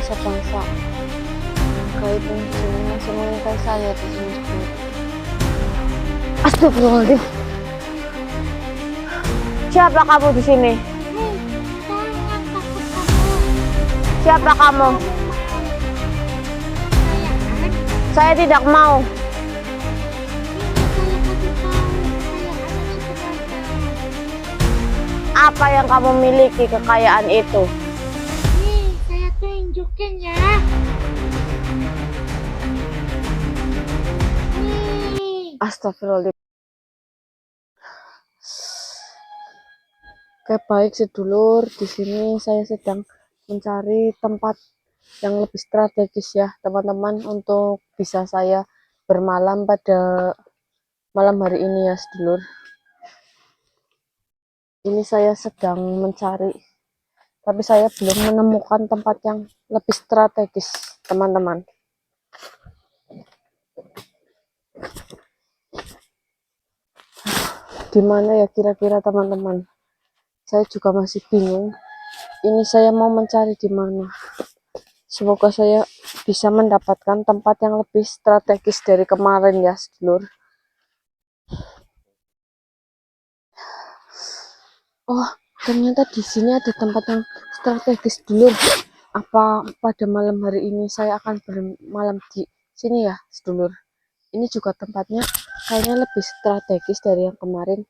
bangsa-bangsa gaib yang di sini masih mengintai saya di sini. Astagfirullahaladzim. Siapa kamu di sini? Siapa kamu? Saya tidak mau. Apa yang kamu miliki kekayaan itu? Nih, saya tunjukin ya. Nih. Astagfirullahaladzim. Oke, baik sedulur, di sini saya sedang mencari tempat yang lebih strategis ya teman-teman untuk bisa saya bermalam pada malam hari ini ya sedulur. Ini saya sedang mencari, tapi saya belum menemukan tempat yang lebih strategis teman-teman. Di mana ya kira-kira teman-teman? Saya juga masih bingung. Ini saya mau mencari di mana. Semoga saya bisa mendapatkan tempat yang lebih strategis dari kemarin ya sedulur. Oh, ternyata di sini ada tempat yang strategis dulu. Apa pada malam hari ini saya akan bermalam di sini ya sedulur? Ini juga tempatnya kayaknya lebih strategis dari yang kemarin.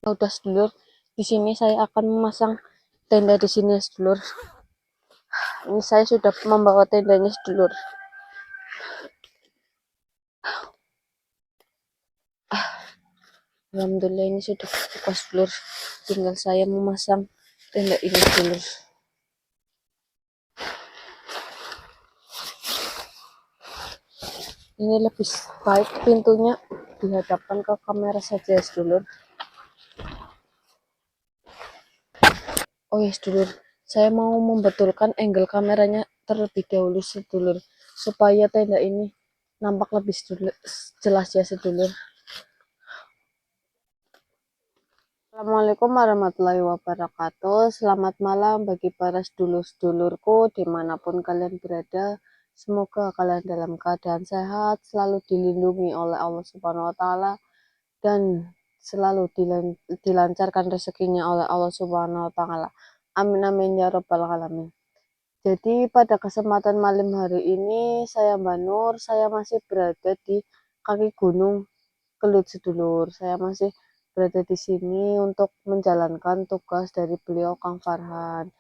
Udah sedulur, di sini saya akan memasang tenda di sini ya sedulur. Ini saya sudah membawa tendanya sedulur. Alhamdulillah ini sudah buka sedulur. Tinggal saya memasang tenda ini sedulur. Ini lebih baik pintunya dihadapkan ke kamera saja sedulur. Oh ya sedulur, saya mau membetulkan angle kameranya terlebih dahulu sedulur, supaya tenda ini nampak lebih jelas ya sedulur. Assalamualaikum warahmatullahi wabarakatuh. Selamat malam bagi para sedulur-sedulurku dimanapun kalian berada. Semoga kalian dalam keadaan sehat, selalu dilindungi oleh Allah Subhanahu wa Ta'ala, dan selalu dilancarkan rezekinya oleh Allah Subhanahu wa Ta'ala. Amin amin ya robbal alamin. Jadi pada kesempatan malam hari ini saya Mbak Nur, saya masih berada di kaki gunung Kelut sedulur. Saya masih berada di sini untuk menjalankan tugas dari beliau Kang Farhan.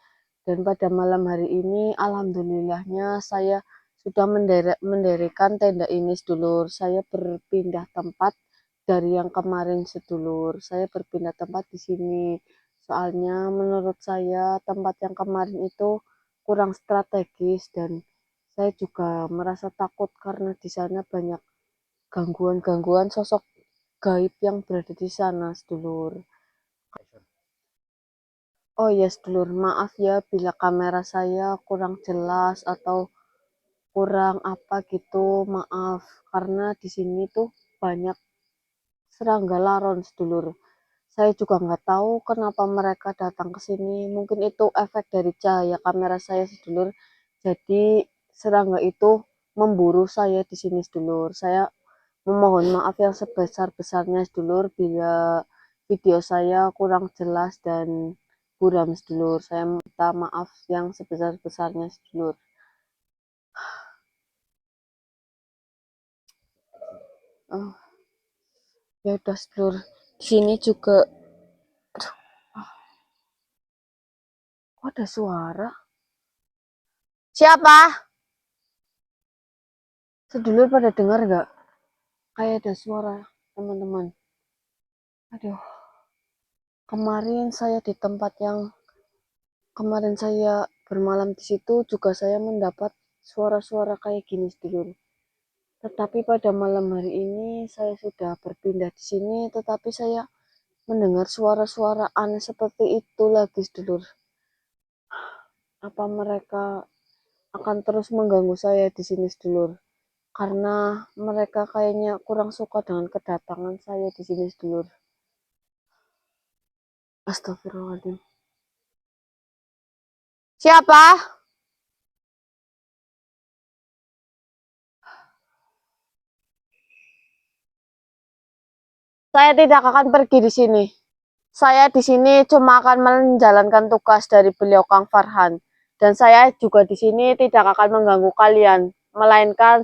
Dan pada malam hari ini alhamdulillahnya saya sudah mendirikan tenda ini sedulur. Saya berpindah tempat dari yang kemarin sedulur. Saya berpindah tempat di sini. Soalnya menurut saya tempat yang kemarin itu kurang strategis dan saya juga merasa takut karena di sana banyak gangguan-gangguan sosok gaib yang berada di sana sedulur. Oh ya sedulur, maaf ya bila kamera saya kurang jelas atau kurang apa gitu, maaf karena di sini tuh banyak serangga laron sedulur. Saya juga nggak tahu kenapa mereka datang ke sini. Mungkin itu efek dari cahaya kamera saya sedulur. Jadi serangga itu memburu saya di sini sedulur. Saya memohon maaf yang sebesar-besarnya sedulur bila video saya kurang jelas dan buram sedulur. Saya minta maaf yang sebesar-besarnya sedulur. Oh, ya udah sedulur. Di sini juga kok ada suara? Siapa? Sedulur pada dengar nggak? Kayak ada suara teman-teman. Aduh, kemarin saya di tempat yang kemarin saya bermalam di situ juga saya mendapat suara-suara kayak gini sedulur. Tetapi pada malam hari ini saya sudah berpindah di sini, tetapi saya mendengar suara-suara aneh seperti itu lagi sedulur. Apa mereka akan terus mengganggu saya di sini sedulur? Karena mereka kayaknya kurang suka dengan kedatangan saya di sini sedulur. Astagfirullahaladzim. Siapa? Saya tidak akan pergi di sini. Saya di sini cuma akan menjalankan tugas dari beliau Kang Farhan. Dan saya juga di sini tidak akan mengganggu kalian, melainkan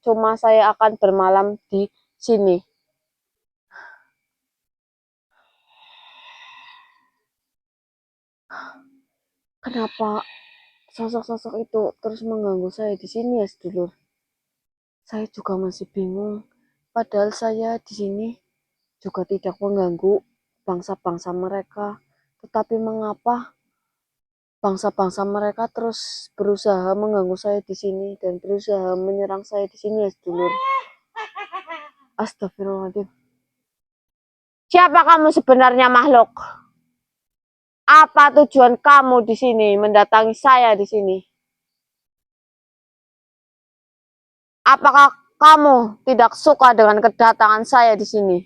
cuma saya akan bermalam di sini. Kenapa sosok-sosok itu terus mengganggu saya di sini ya, sedulur? Saya juga masih bingung. Padahal saya di sini juga tidak mengganggu bangsa-bangsa mereka. Tetapi mengapa bangsa-bangsa mereka terus berusaha mengganggu saya di sini dan berusaha menyerang saya di sini ya, sedulur? Astagfirullahaladzim. Siapa kamu sebenarnya, makhluk? Apa tujuan kamu di sini mendatangi saya di sini? Apakah kamu tidak suka dengan kedatangan saya di sini?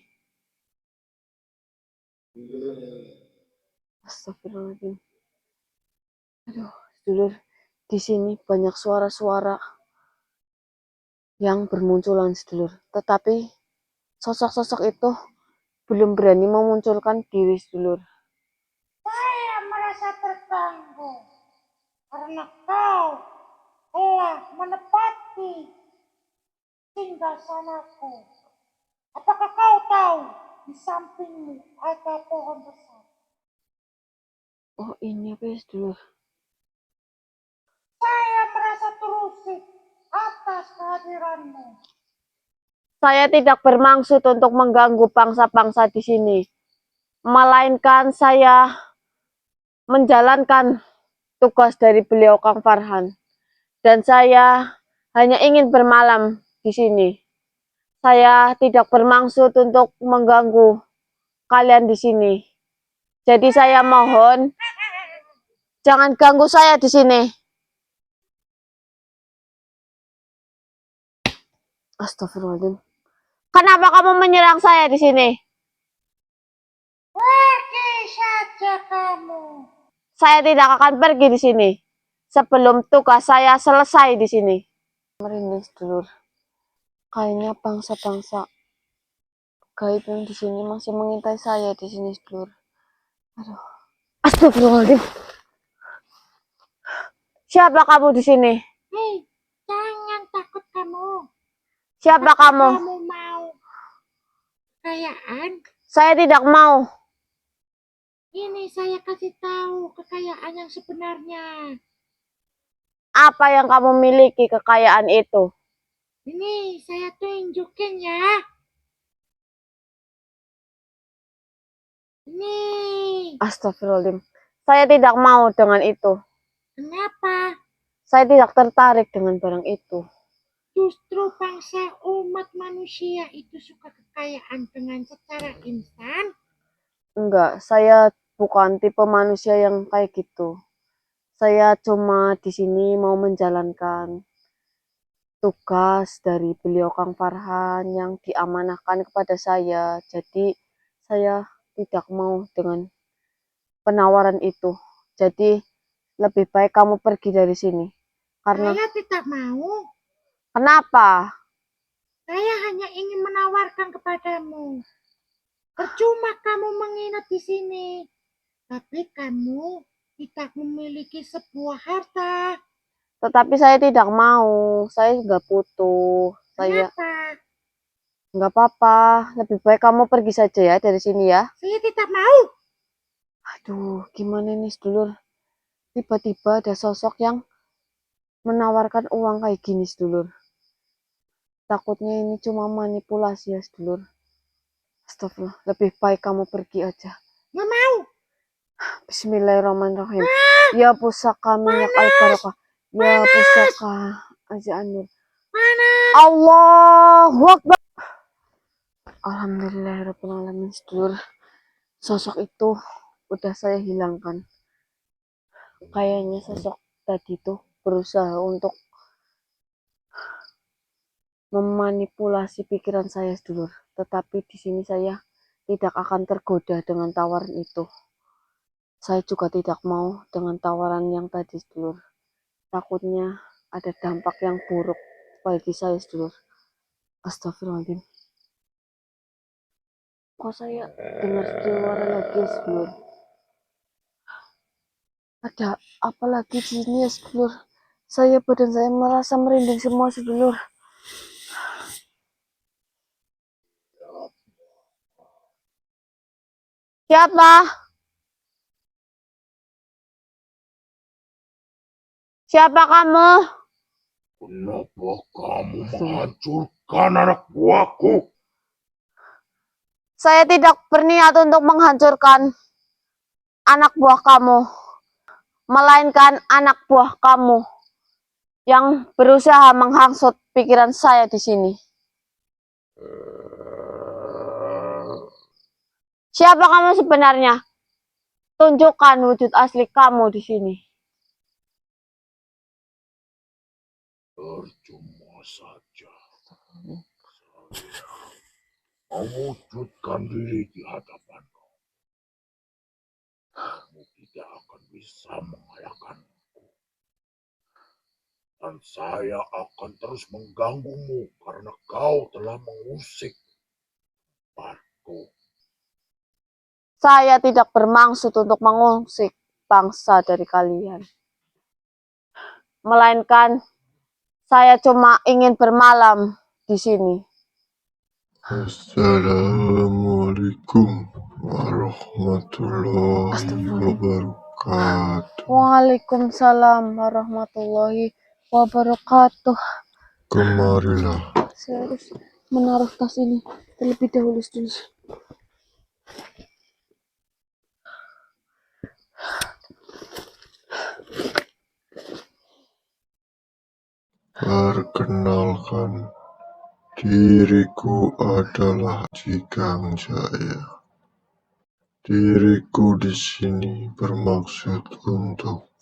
Astagfirullahaladzim. Aduh, sedulur, di sini banyak suara-suara yang bermunculan, sedulur. Tetapi sosok-sosok itu belum berani memunculkan diri, sedulur. Saya merasa terganggu karena kau telah menepati singgasanaku. Apakah kau tahu di sampingmu ada pohon besar? Oh, ini apa ya, sedulur? Saya merasa terusik atas kehadiranmu. Saya tidak bermaksud untuk mengganggu bangsa-bangsa di sini, melainkan saya menjalankan tugas dari beliau Kang Farhan. Dan saya hanya ingin bermalam di sini. Saya tidak bermaksud untuk mengganggu kalian di sini. Jadi saya mohon jangan ganggu saya di sini. Astagfirullahaladzim. Kenapa kamu menyerang saya di sini? Pergi saja kamu. Saya tidak akan pergi di sini sebelum tugas saya selesai di sini. Merinding, sedulur. Kayaknya bangsa-bangsa gaib yang di sini masih mengintai saya di sini, sedulur. Aduh. Astagfirullahaladzim. Siapa kamu di sini? Hei, jangan takut kamu. Siapa Apakah kamu? kamu mau kekayaan? Saya tidak mau. Ini saya kasih tahu kekayaan yang sebenarnya. Apa yang kamu miliki kekayaan itu? Ini saya tunjukin ya. Ini. Astagfirullahaladzim. Saya tidak mau dengan itu. Kenapa? Saya tidak tertarik dengan barang itu. Justru bangsa umat manusia itu suka kekayaan dengan secara instan. Enggak, saya bukan tipe manusia yang kayak gitu. Saya cuma di sini mau menjalankan tugas dari beliau Kang Farhan yang diamanahkan kepada saya. Jadi saya tidak mau dengan penawaran itu. Jadi lebih baik kamu pergi dari sini. Karena Saya tidak mau. kenapa? Saya hanya ingin menawarkan kepadamu. Percuma kamu menginap di sini, tapi kamu tidak memiliki sebuah harta. Tetapi saya tidak mau. Saya nggak butuh. Saya Kenapa? nggak apa-apa. Lebih baik kamu pergi saja ya dari sini ya. Saya tidak mau. Aduh, gimana nih, sedulur? Tiba-tiba ada sosok yang menawarkan uang kayak gini, sedulur. Takutnya ini cuma manipulasi ya, sedulur. Astagfirullah, lebih baik kamu pergi aja. Nggak mau. Bismillahirrahmanirrahim. Ah, Ya pusaka minyak panas, al-barokah. Ya panas, pusaka aja anur. panas. Allahu Akbar. Alhamdulillahirrahmanirrahim, sedulur. Sosok itu udah saya hilangkan. Kayaknya sosok tadi tuh berusaha untuk memanipulasi pikiran saya, sedulur. Tetapi di sini saya tidak akan tergoda dengan tawaran itu. Saya juga tidak mau dengan tawaran yang tadi, sedulur. Takutnya ada dampak yang buruk bagi saya, sedulur. Astagfirullahaladzim. Kok saya dengar suara lagi, Seblur? Ada apa lagi di sini ya, Seblur? Badan saya merasa merinding semua, Seblur. Siapa? Siapa kamu? Kenapa kamu menghancurkan anak buahku? Saya tidak berniat untuk menghancurkan anak buah kamu, melainkan anak buah kamu yang berusaha menghasut pikiran saya di sini. Siapa kamu sebenarnya? Tunjukkan wujud asli kamu di sini. Percuma saja. Mewujudkan diri di hadapanku. Kamu tidak akan bisa mengalahkanku. Dan saya akan terus mengganggumu karena kau telah mengusik tempatku. Saya tidak bermaksud untuk mengusik bangsa dari kalian. Melainkan saya cuma ingin bermalam di sini. Assalamualaikum warahmatullahi wabarakatuh. Waalaikumsalam warahmatullahi wabarakatuh. Kemarilah. Saya harus menaruh tas ini terlebih dahulu. Perkenalkan, diriku adalah Jikang Jaya. Diriku di sini bermaksud untuk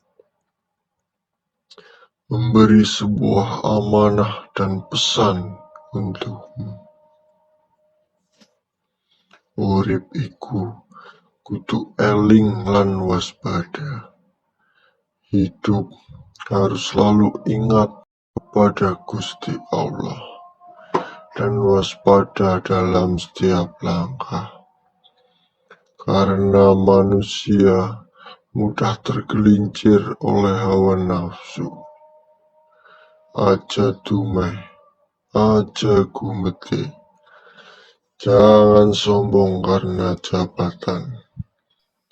memberi sebuah amanah dan pesan untukmu. Urip iku kudu eling lan waspada. Hidup harus selalu ingat kepada Gusti Allah dan waspada dalam setiap langkah. Karena manusia mudah tergelincir oleh hawa nafsu. Aja dumeh, aja gumete. Jangan sombong karena jabatan,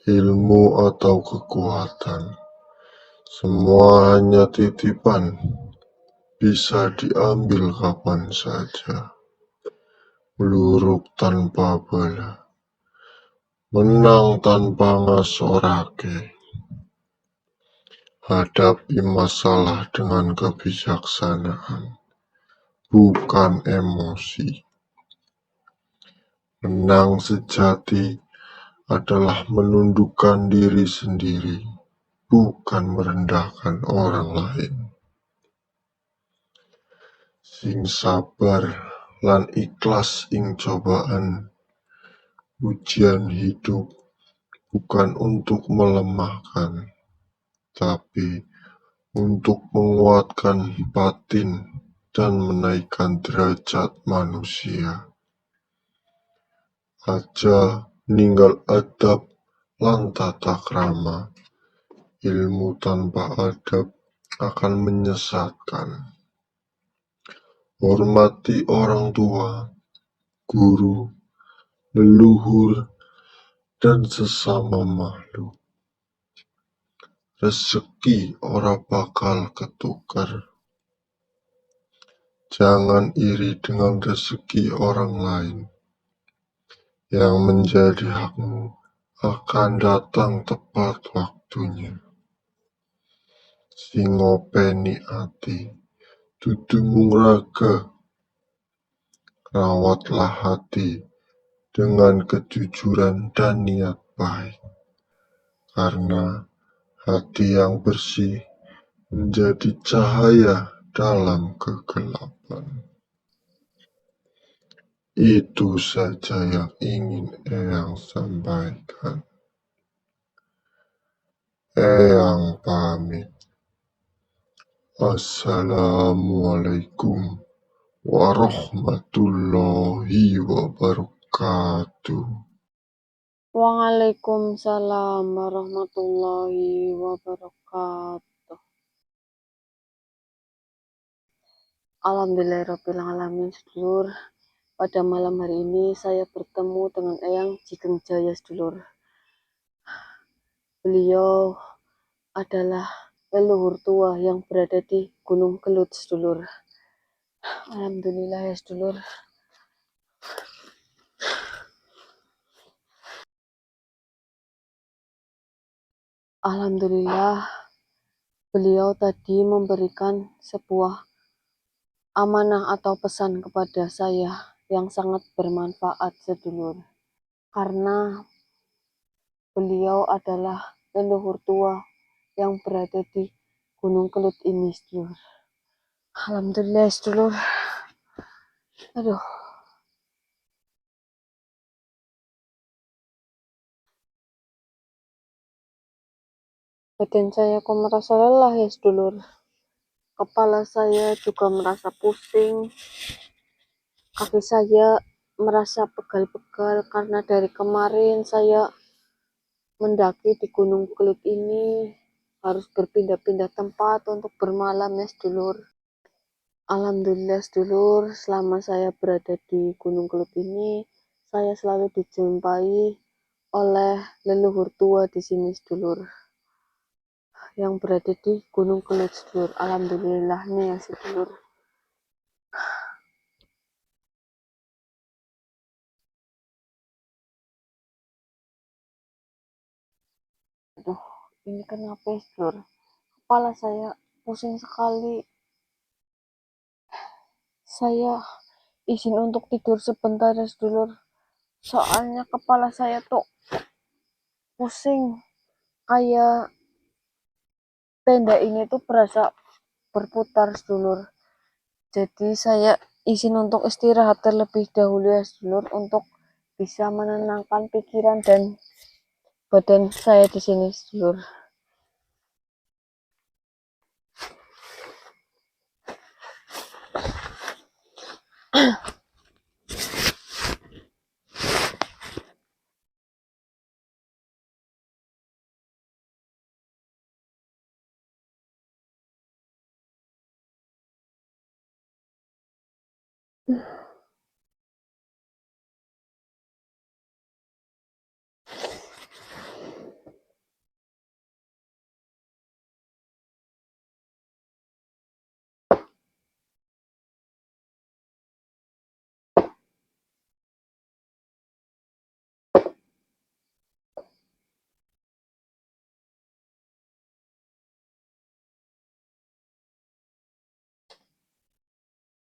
ilmu atau kekuatan. Semua hanya titipan, bisa diambil kapan saja. Meluruk tanpa bala, menang tanpa ngasorake. Hadapi masalah dengan kebijaksanaan, bukan emosi. Menang sejati adalah menundukkan diri sendiri, bukan merendahkan orang lain. Sing sabar lan ikhlas ing cobaan, ujian hidup bukan untuk melemahkan, tapi untuk menguatkan batin dan menaikkan derajat manusia. Aja ninggal adab lan tata krama, ilmu tanpa adab akan menyesatkan. Hormati orang tua, guru, leluhur, dan sesama makhluk. Rezeki ora bakal ketukar. Jangan iri dengan rezeki orang lain. Yang menjadi hakmu akan datang tepat waktunya. Sing ngopeni ati, dudu mung raga. Rawatlah hati dengan kejujuran dan niat baik. Karena hati yang bersih menjadi cahaya dalam kegelapan. Itu saja yang ingin Eyang sampaikan. Eyang pamit. Assalamualaikum warahmatullahi wabarakatuh. wabarakatuh. Waalaikumsalam warahmatullahi wabarakatuh. Alhamdulillahirabbil alamin, sedulur. Pada malam hari ini saya bertemu dengan Eyang Jigeng Jaya, sedulur. Beliau adalah leluhur tua yang berada di Gunung Kelut, sedulur. Alhamdulillah ya, sedulur. Alhamdulillah, beliau tadi memberikan sebuah amanah atau pesan kepada saya yang sangat bermanfaat, sedulur. Karena beliau adalah leluhur tua yang berada di Gunung Kelut ini, sedulur. Alhamdulillah, sedulur. Aduh. Badan saya kok merasa lelah ya, sedulur. Kepala saya juga merasa pusing. Kaki saya merasa pegal-pegal karena dari kemarin saya mendaki di Gunung Kelut ini harus berpindah-pindah tempat untuk bermalam ya, sedulur. Alhamdulillah, sedulur, selama saya berada di Gunung Kelut ini, saya selalu dijumpai oleh leluhur tua di sini, sedulur, yang berada di Gunung Kelut, sedulur. Alhamdulillahnya ya, sedulur. Aduh, ini kenapa ya, sedulur? Kepala saya pusing sekali. Saya izin untuk tidur sebentar ya, sedulur. Soalnya kepala saya tuh pusing. Kayak tenda ini tuh berasa berputar, sedulur. Jadi saya izin untuk istirahat terlebih dahulu ya, sedulur, untuk bisa menenangkan pikiran dan badan saya di sini, sedulur.